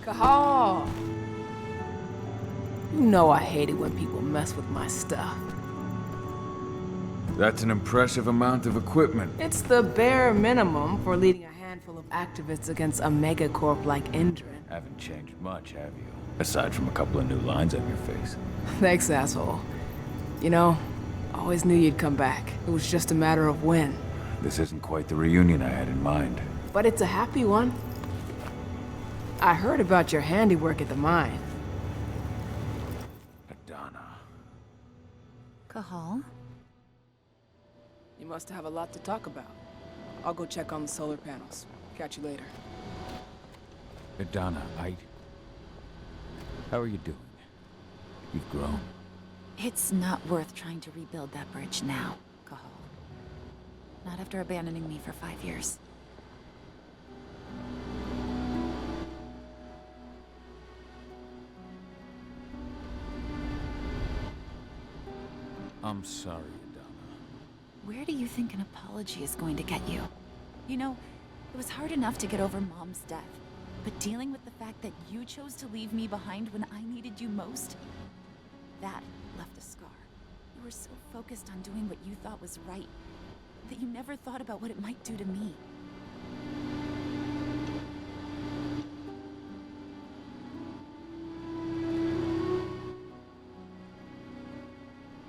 Cahal! You know I hate it when people mess with my stuff. That's an impressive amount of equipment. It's the bare minimum for leading a handful of activists against a megacorp like Endrin. Haven't changed much, have you? Aside from a couple of new lines on your face. Thanks, asshole. You know, I always knew you'd come back. It was just a matter of when. This isn't quite the reunion I had in mind. But it's a happy one. I heard about your handiwork at the mine. Adana. Cahal? You must have a lot to talk about. I'll go check on the solar panels. Catch you later. Adana, How are you doing? You've grown. It's not worth trying to rebuild that bridge now, Cahal. Not after abandoning me for 5 years. I'm sorry, Adana. Where do you think an apology is going to get you? You know, it was hard enough to get over Mom's death, but dealing with the fact that you chose to leave me behind when I needed you most, that left a scar. You were so focused on doing what you thought was right, that you never thought about what it might do to me.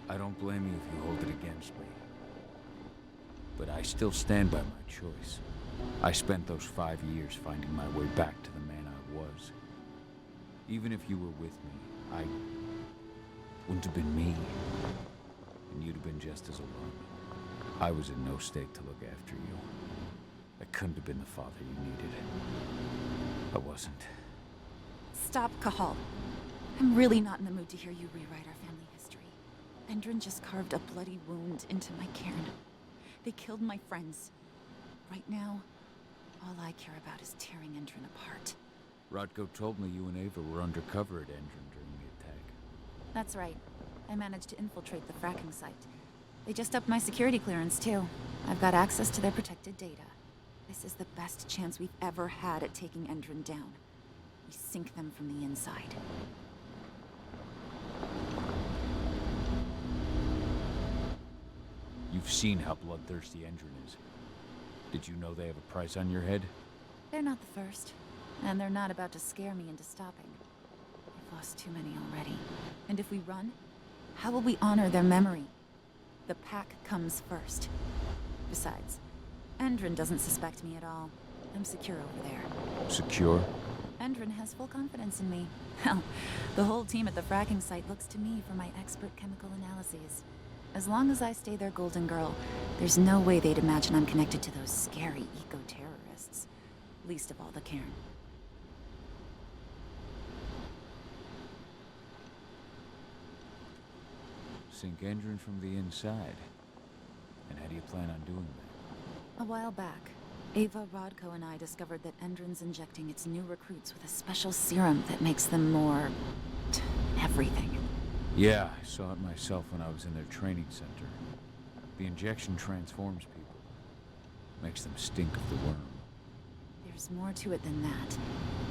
I don't blame you if you hold it against me. But I still stand by my choice. I spent those 5 years finding my way back to the man I was. Even if you were with me, I wouldn't have been me. And you'd have been just as alone. I was in no state to look after you. I couldn't have been the father you needed. I wasn't. Stop, Cahal. I'm really not in the mood to hear you rewrite our family history. Endrin just carved a bloody wound into my cairn. They killed my friends. Right now, all I care about is tearing Endrin apart. Rodko told me you and Ava were undercover at Endrin during the attack. That's right. I managed to infiltrate the fracking site. They just upped my security clearance, too. I've got access to their protected data. This is the best chance we've ever had at taking Endrin down. We sink them from the inside. You've seen how bloodthirsty Endrin is. Did you know they have a price on your head? They're not the first. And they're not about to scare me into stopping. We've lost too many already. And if we run, how will we honor their memory? The pack comes first. Besides, Endrin doesn't suspect me at all. I'm secure over there. Secure? Endrin has full confidence in me. Hell, the whole team at the fracking site looks to me for my expert chemical analyses. As long as I stay their golden girl, there's no way they'd imagine I'm connected to those scary eco-terrorists. Least of all the cairn. Sink Endrin from the inside. And how do you plan on doing that? A while back, Ava, Rodko, and I discovered that Endrin's injecting its new recruits with a special serum that makes them more... everything. Yeah, I saw it myself when I was in their training center. The injection transforms people. Makes them stink of the worm. There's more to it than that.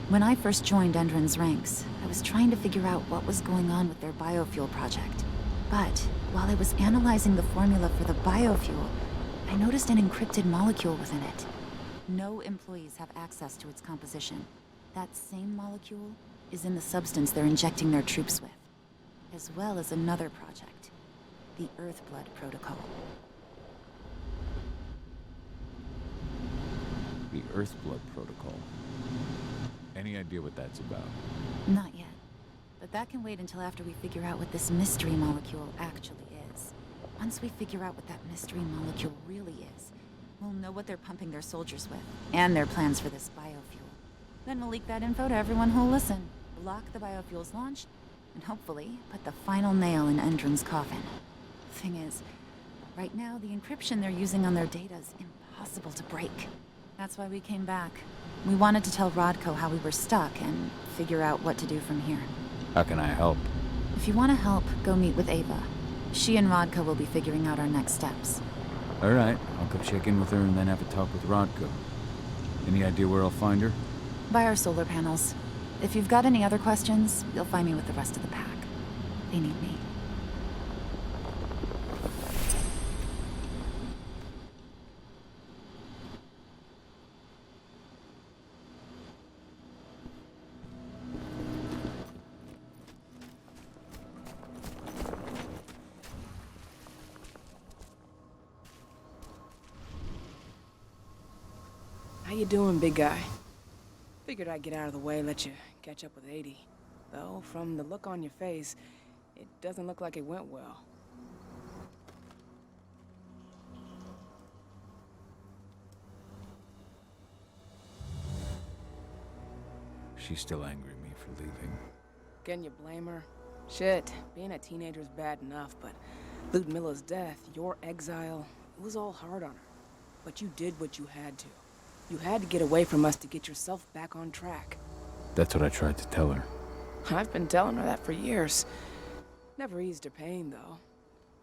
When I first joined Endrin's ranks, I was trying to figure out what was going on with their biofuel project. But while I was analyzing the formula for the biofuel, I noticed an encrypted molecule within it. No employees have access to its composition. That same molecule is in the substance they're injecting their troops with, as well as another project, the EARTHBLOOD protocol. The EARTHBLOOD protocol. Any idea what that's about? Not yet. But that can wait until after we figure out what this mystery molecule actually is. Once we figure out what that mystery molecule really is, we'll know what they're pumping their soldiers with, and their plans for this biofuel. Then we'll leak that info to everyone who'll listen, block the biofuel's launch, and hopefully put the final nail in Endrin's coffin. Thing is, right now the encryption they're using on their data is impossible to break. That's why we came back. We wanted to tell Rodko how we were stuck and figure out what to do from here. How can I help? If you want to help, go meet with Ava. She and Rodko will be figuring out our next steps. Alright, I'll go check in with her and then have a talk with Rodko. Any idea where I'll find her? By our solar panels. If you've got any other questions, you'll find me with the rest of the pack. They need me. How you doing, big guy? Figured I'd get out of the way, let you catch up with 80. Though, from the look on your face, it doesn't look like it went well. She's still angry at me for leaving. Can you blame her? Shit, being a teenager's bad enough, but Ludmilla's death, your exile, it was all hard on her. But you did what you had to. You had to get away from us to get yourself back on track. That's what I tried to tell her. I've been telling her that for years. Never eased her pain, though.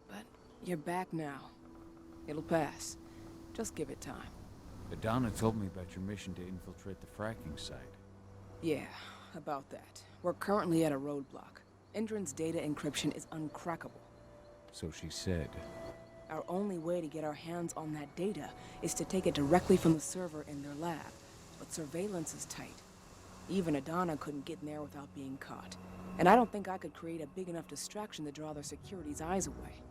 But you're back now. It'll pass. Just give it time. Adana told me about your mission to infiltrate the fracking site. Yeah, about that. We're currently at a roadblock. Endron's data encryption is uncrackable. So she said. Our only way to get our hands on that data is to take it directly from the server in their lab. But surveillance is tight. Even Adana couldn't get in there without being caught. And I don't think I could create a big enough distraction to draw their security's eyes away.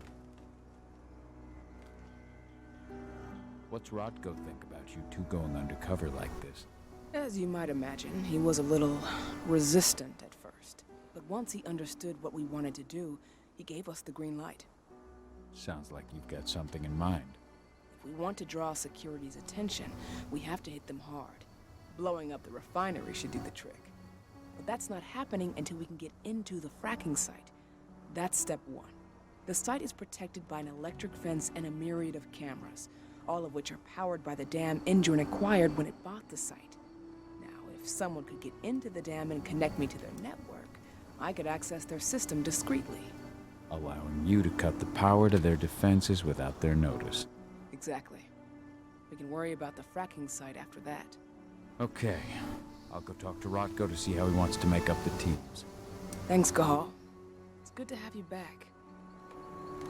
What's Rodko think about you two going undercover like this? As you might imagine, he was a little resistant at first. But once he understood what we wanted to do, he gave us the green light. Sounds like you've got something in mind. If we want to draw security's attention, we have to hit them hard. Blowing up the refinery should do the trick. But that's not happening until we can get into the fracking site. That's step one. The site is protected by an electric fence and a myriad of cameras, all of which are powered by the dam Endron acquired when it bought the site. Now, if someone could get into the dam and connect me to their network, I could access their system discreetly. Allowing you to cut the power to their defenses without their notice. Exactly. We can worry about the fracking site after that. Okay. I'll go talk to Rodko to see how he wants to make up the teams. Thanks, Gahal. It's good to have you back.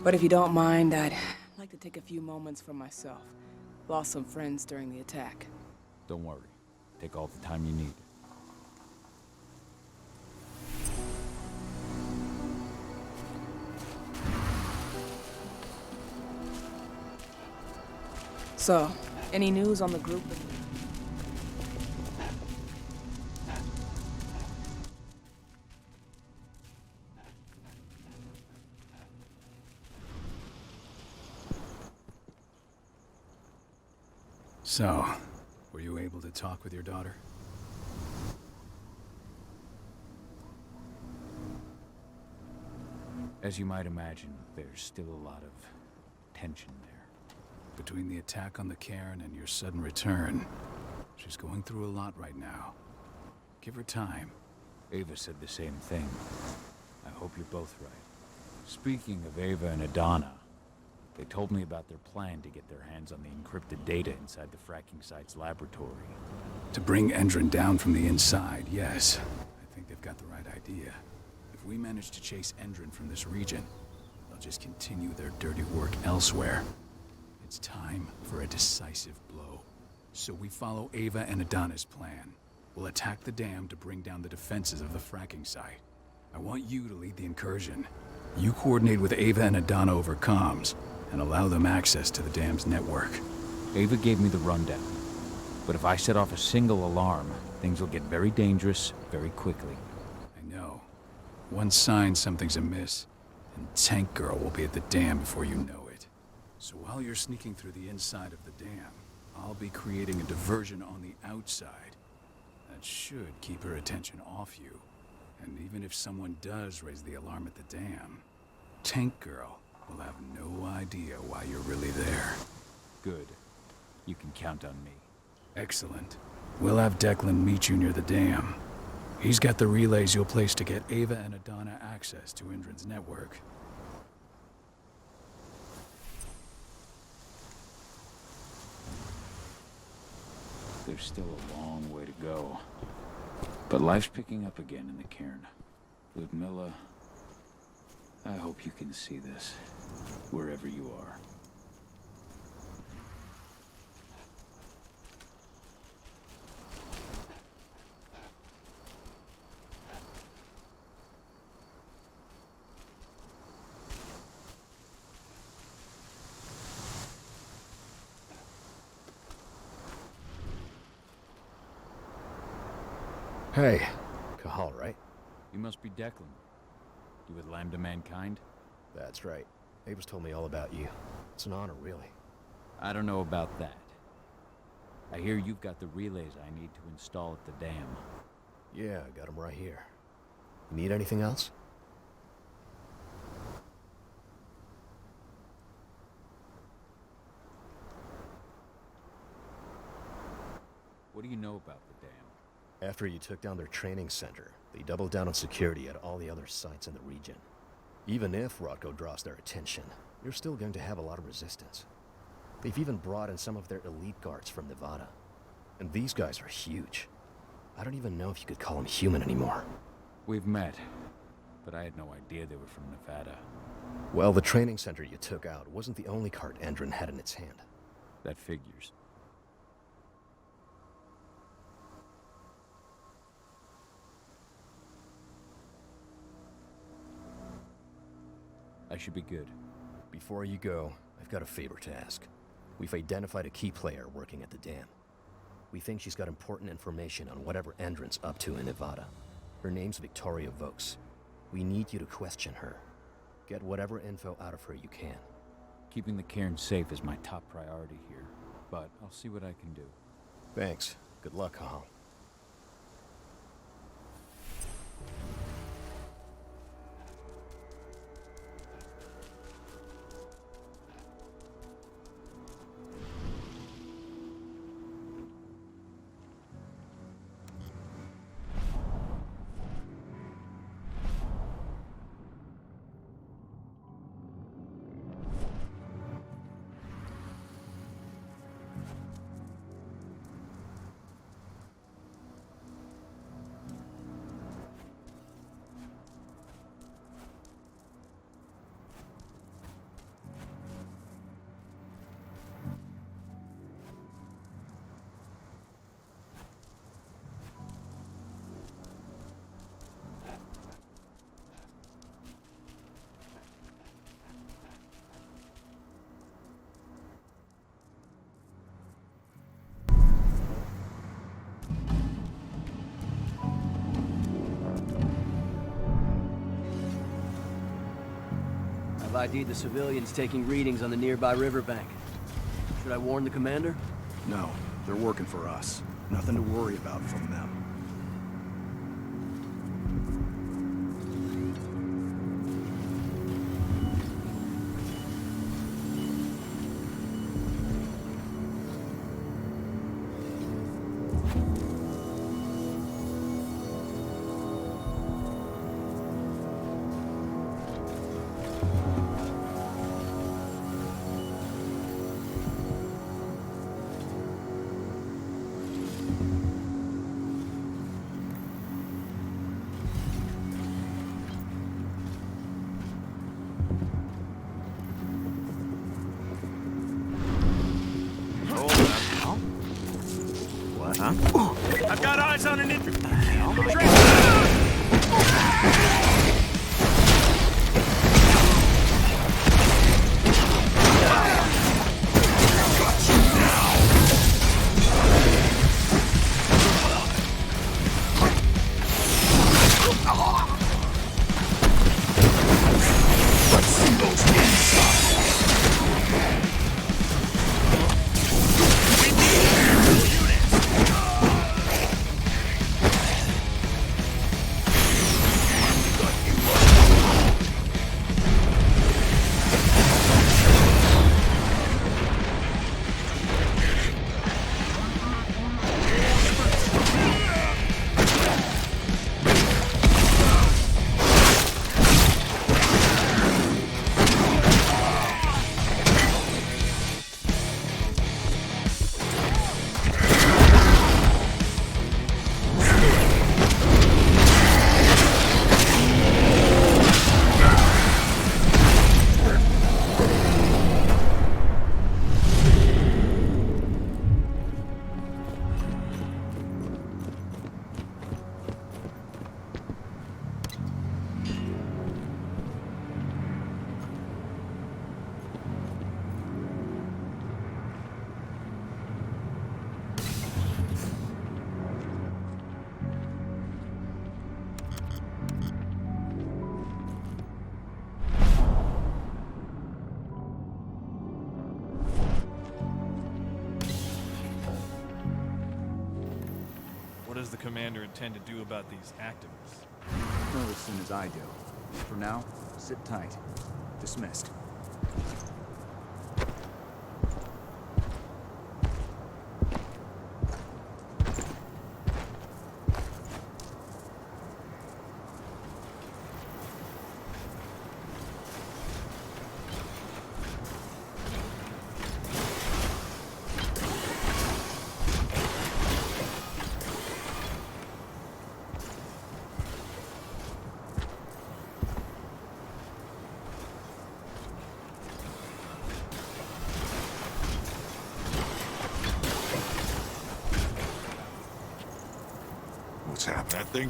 But if you don't mind, I'd like to take a few moments for myself. Lost some friends during the attack. Don't worry. Take all the time you need. So, any news on the group? So, were you able to talk with your daughter? As you might imagine, there's still a lot of tension there. Between the attack on the cairn and your sudden return, she's going through a lot right now. Give her time. Ava said the same thing. I hope you're both right. Speaking of Ava and Adana, they told me about their plan to get their hands on the encrypted data inside the fracking site's laboratory. To bring Endron down from the inside, yes. I think they've got the right idea. If we manage to chase Endron from this region, they'll just continue their dirty work elsewhere. It's time for a decisive blow. So we follow Ava and Adana's plan. We'll attack the dam to bring down the defenses of the fracking site. I want you to lead the incursion. You coordinate with Ava and Adana over comms, and allow them access to the dam's network. Ava gave me the rundown. But if I set off a single alarm, things will get very dangerous very quickly. I know. One sign something's amiss, and Tank Girl will be at the dam before you know it. So while you're sneaking through the inside of the dam, I'll be creating a diversion on the outside. That should keep her attention off you. And even if someone does raise the alarm at the dam, Tank Girl will have no idea why you're really there. Good. You can count on me. Excellent. We'll have Declan meet you near the dam. He's got the relays you'll place to get Ava and Adana access to Endron's network. There's still a long way to go. But life's picking up again in the cairn. Ludmilla, I hope you can see this, wherever you are. Hey, Kahal, right? You must be Declan. You with Lambda Mankind? That's right. Abe's told me all about you. It's an honor, really. I don't know about that. I hear you've got the relays I need to install at the dam. Yeah, I got them right here. You need anything else? What do you know about the dam? After you took down their training center, they doubled down on security at all the other sites in the region. Even if Rodko draws their attention, you're still going to have a lot of resistance. They've even brought in some of their elite guards from Nevada. And these guys are huge. I don't even know if you could call them human anymore. We've met, but I had no idea they were from Nevada. Well, the training center you took out wasn't the only card Endron had in its hand. That figures. I should be good. Before you go, I've got a favor to ask. We've identified a key player working at the dam. We think she's got important information on whatever Endron's up to in Nevada. Her name's Victoria Vokes. We need you to question her. Get whatever info out of her you can. Keeping the cairn safe is my top priority here, but I'll see what I can do. Thanks. Good luck, Kahal. I've ID'd the civilians taking readings on the nearby riverbank. Should I warn the commander? No, they're working for us. Nothing to worry about from them. I've got eyes on an infantry. does the commander intend to do about these activists? Know as soon as I do. For now, sit tight. Dismissed. What's happened? That thing.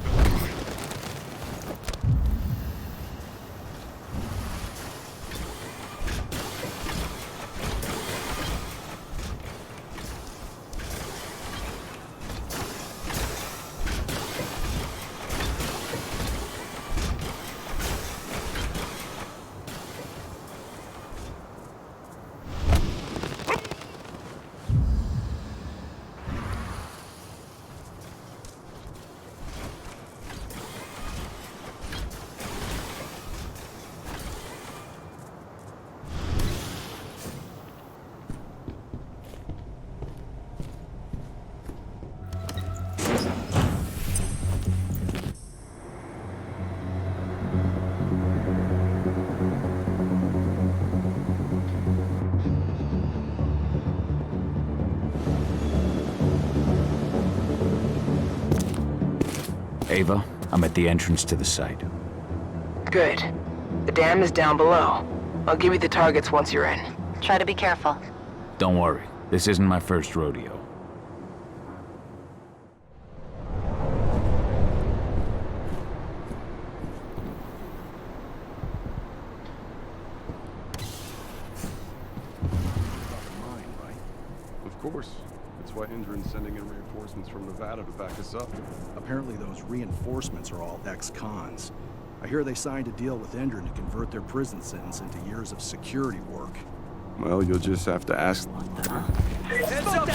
Ava, I'm at the entrance to the site. Good. The dam is down below. I'll give you the targets once you're in. Try to be careful. Don't worry, this isn't my first rodeo. Mine, right? Of course. That's why Endron's sending in reinforcements from Nevada to back us up. Apparently those reinforcements are all ex-cons. I hear they signed a deal with Endron to convert their prison sentence into years of security work. Well, you'll just have to ask. Heads up!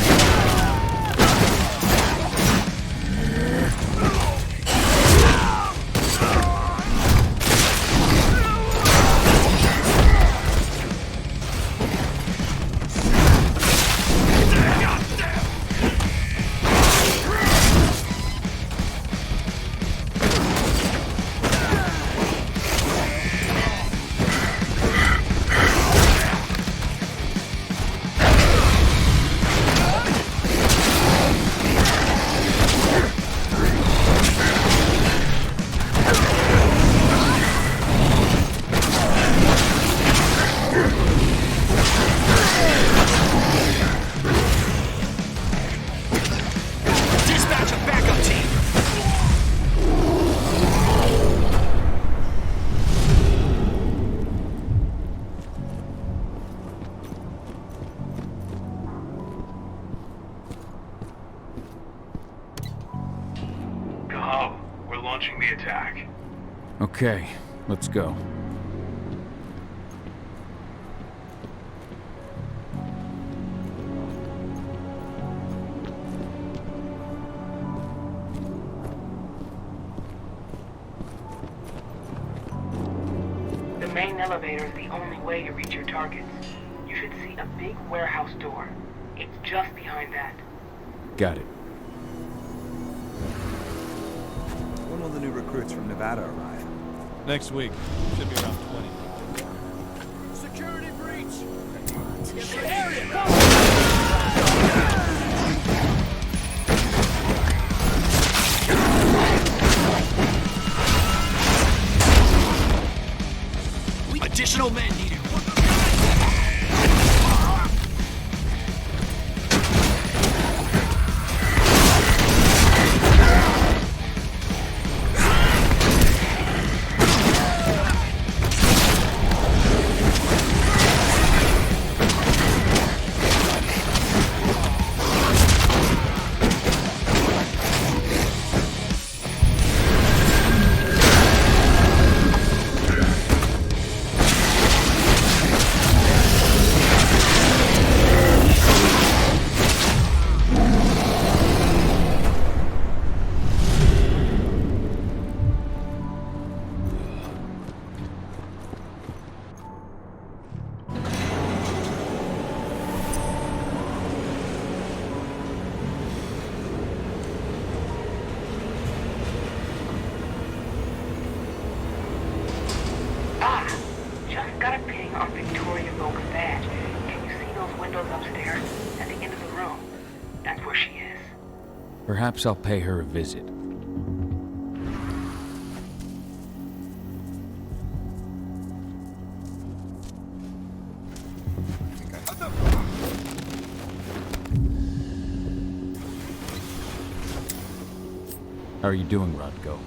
We're launching the attack. Okay, let's go. The main elevator is the only way to reach your targets. You should see a big warehouse door. It's just behind that. Got it. When will the new recruits from Nevada arrive? Next week. Should be around 20. Security breach! Additional men needed. got a ping on Victoria Logan's badge. Can you see those windows upstairs at the end of the room? That's where she is. Perhaps I'll pay her a visit. How are you doing, Rodko?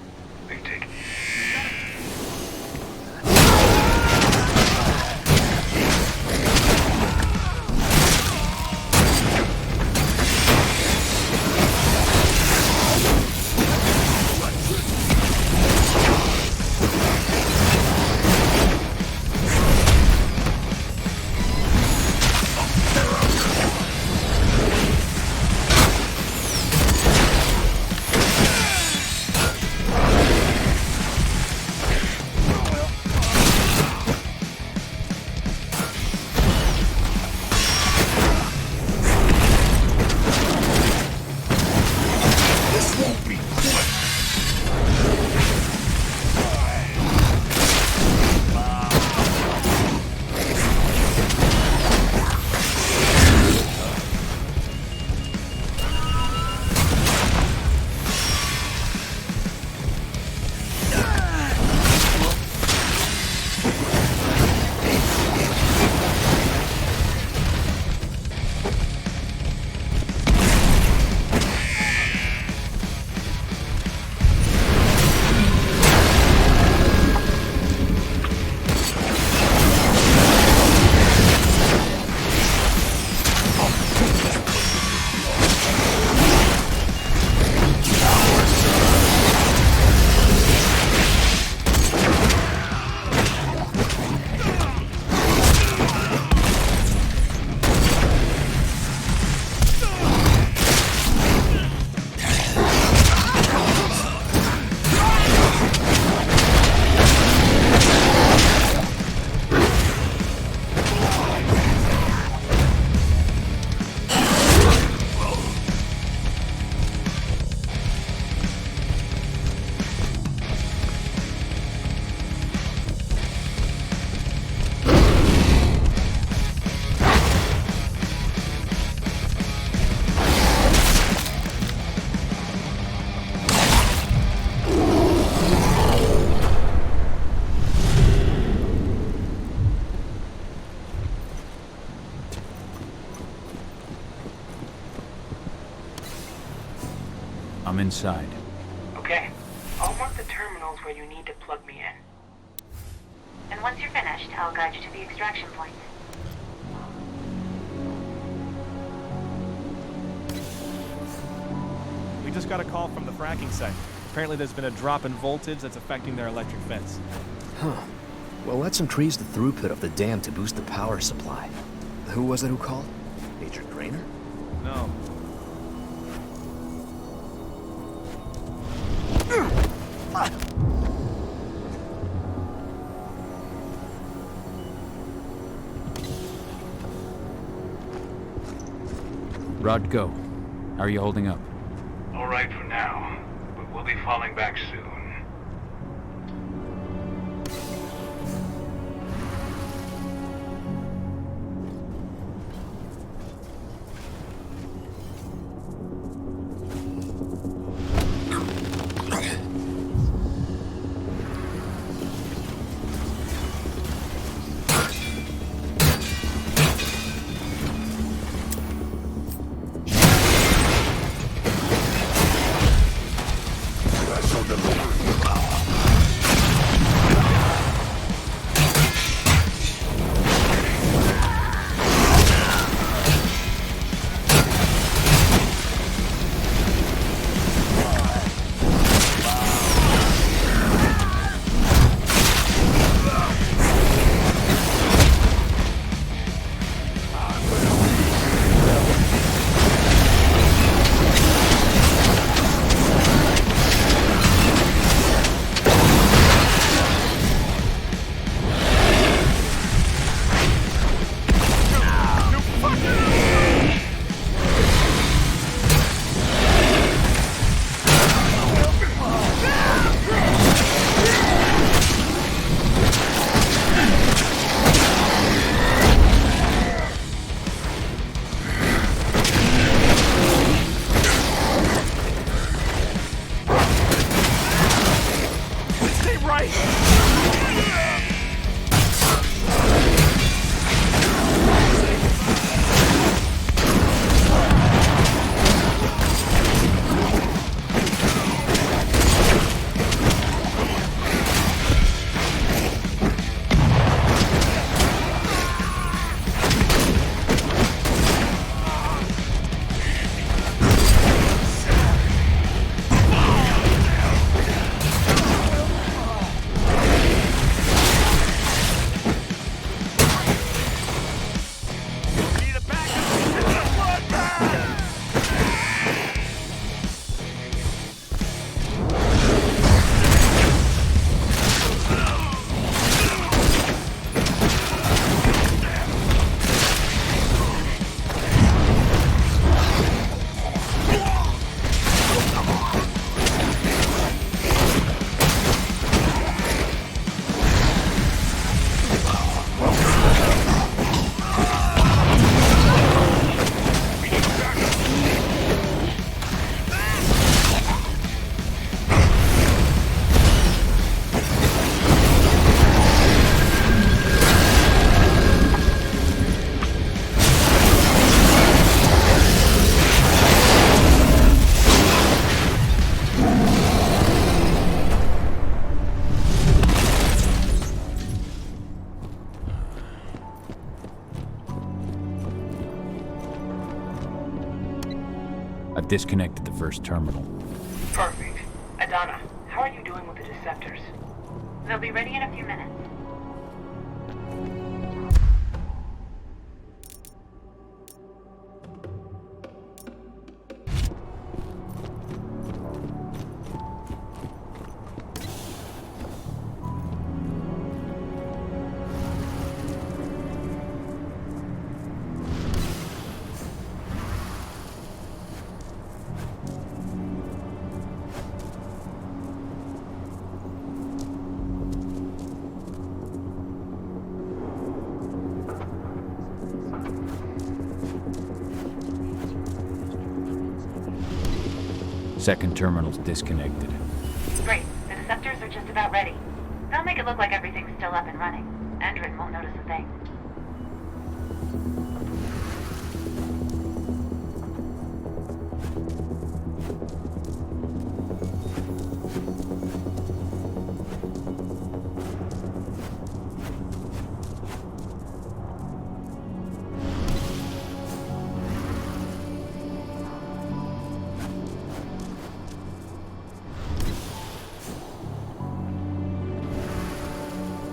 I'm inside. Okay. I'll mark the terminals where you need to plug me in. And once you're finished, I'll guide you to the extraction point. We just got a call from the fracking site. Apparently there's been a drop in voltage that's affecting their electric fence. Huh. Well, let's increase the throughput of the dam to boost the power supply. Who was it who called? Major Grainer? No. Rodko, how are you holding up? All right for now, but we'll be falling back soon. right? I've disconnected the first terminal. Perfect. Adana, how are you doing with the Deceptors? They'll be ready in a few minutes. Second terminal's disconnected. Great. The Deceptors are just about ready. They'll make it look like everything's still up and running. Endrin won't notice a thing.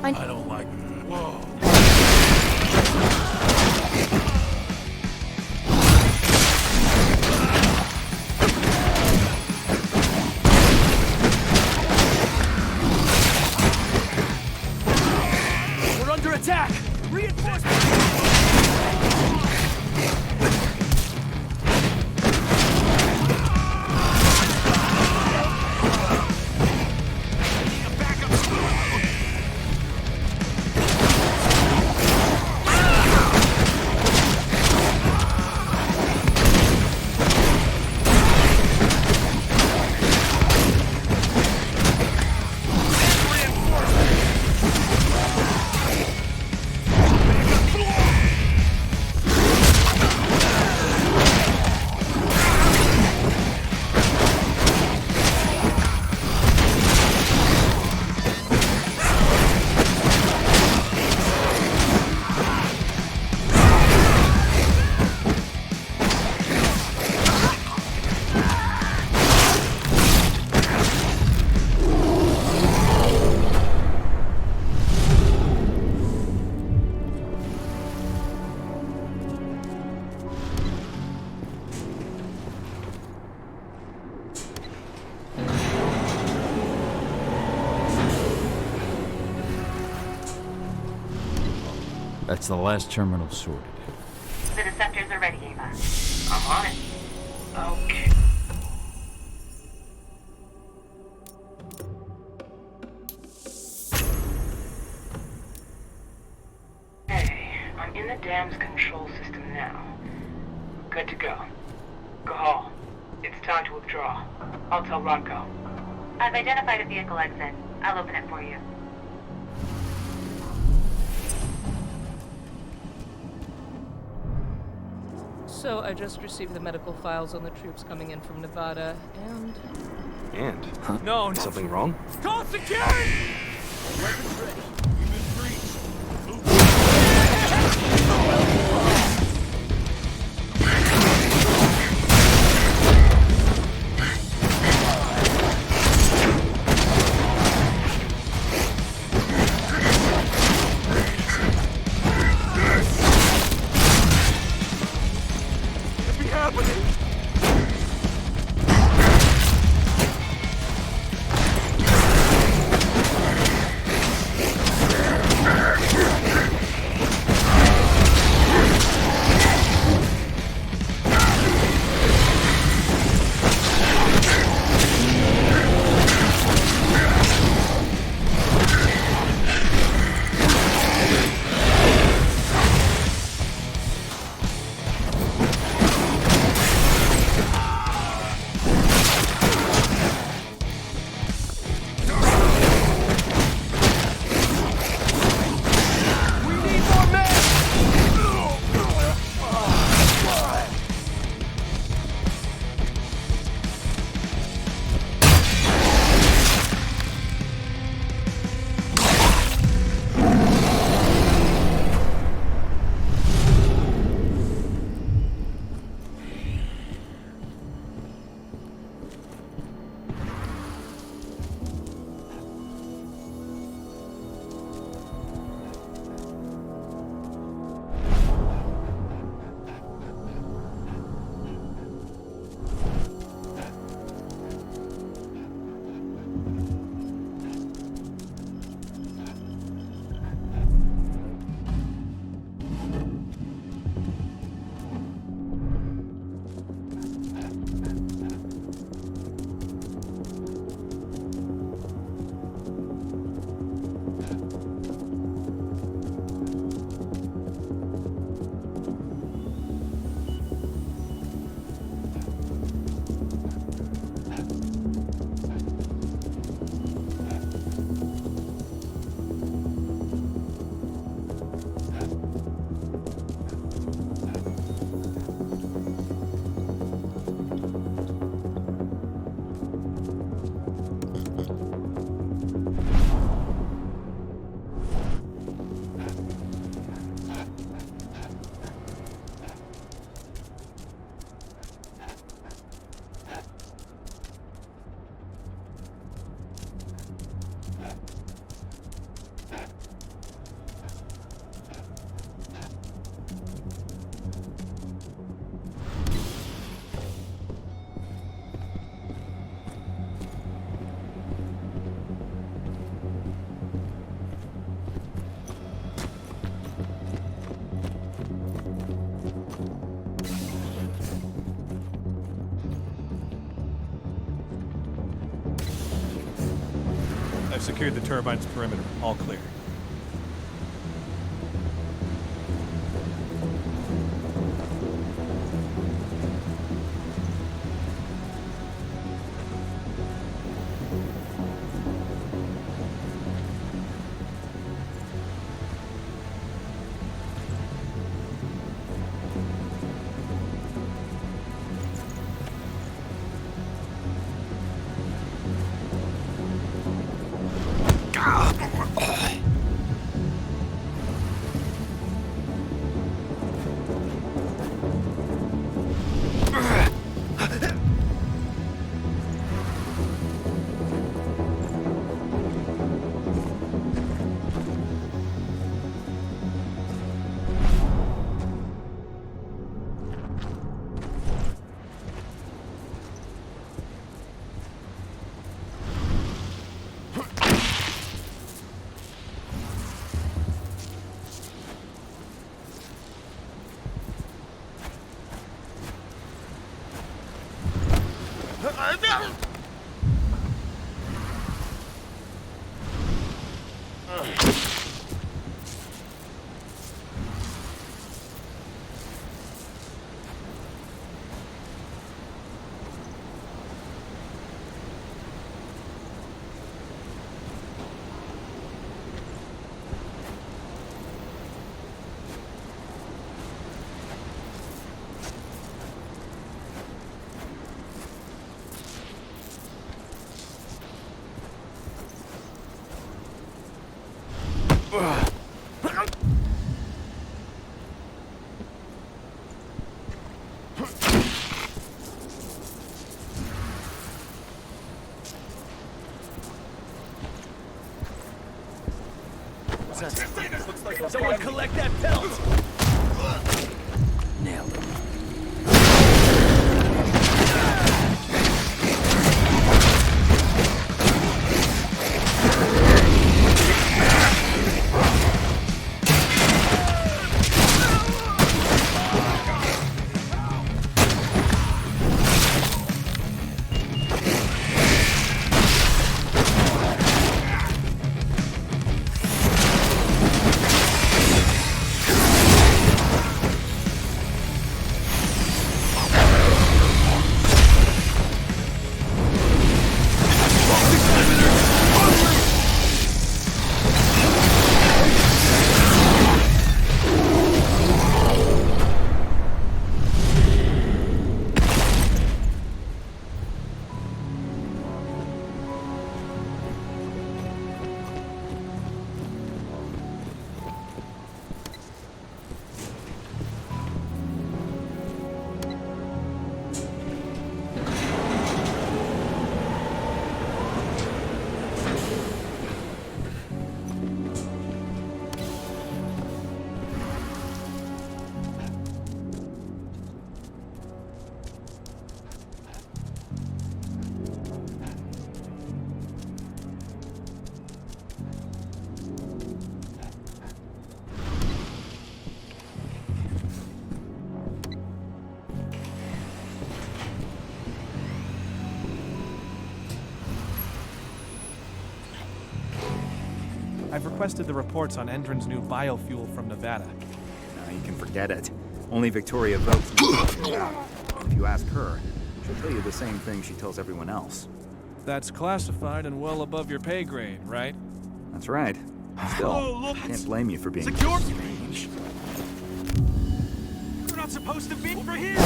I don't like it. Whoa. We're under attack! Reinforcements! That's the last terminal sorted. The Deceptors are ready, Ava. I'm on it. Okay. Hey, I'm in the dam's control system now. Good to go. Gahal, it's time to withdraw. I'll tell Rodko. I've identified a vehicle exit. I'll open it for you. So I just received the medical files on the troops coming in from Nevada, and... And? Huh? No, Something wrong? Call security! Weapons ready. We've been breached. I've secured the turbine's perimeter. All clear. Someone collect that pelt! Nailed him. I've requested the reports on Endron's new biofuel from Nevada. No, you can forget it. Only Victoria votes. If you ask her, she'll tell you the same thing she tells everyone else. That's classified and well above your pay grade, right? That's right. Still, can't blame you for being Secure! strange. We're not supposed to be over here!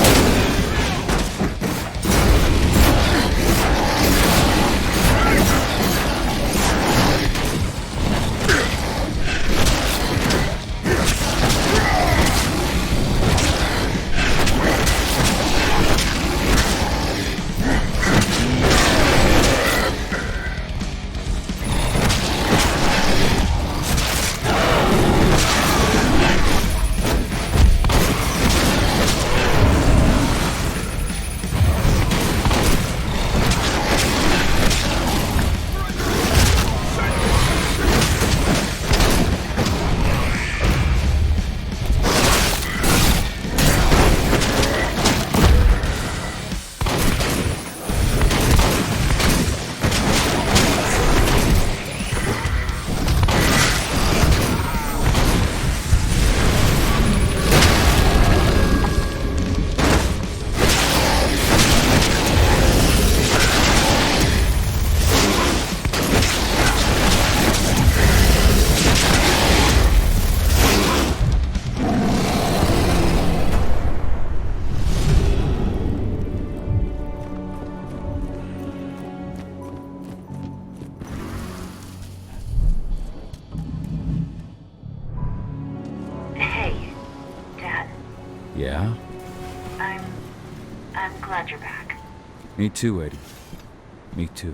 Yeah? I'm glad you're back. Me too, Eddie. Me too.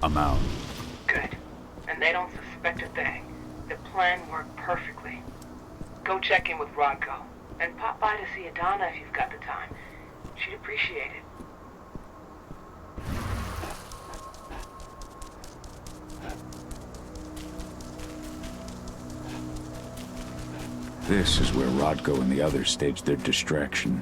I'm out. Good. And they don't suspect a thing. The plan worked perfectly. Go check in with Rodko. And pop by to see Adana if you've got the time. She'd appreciate it. This is where Rodko and the others staged their distraction.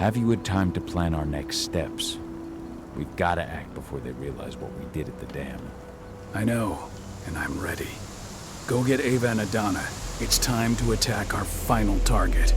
Have you had time to plan our next steps? We've got to act before they realize what we did at the dam. I know, and I'm ready. Go get Ava and Adana. It's time to attack our final target.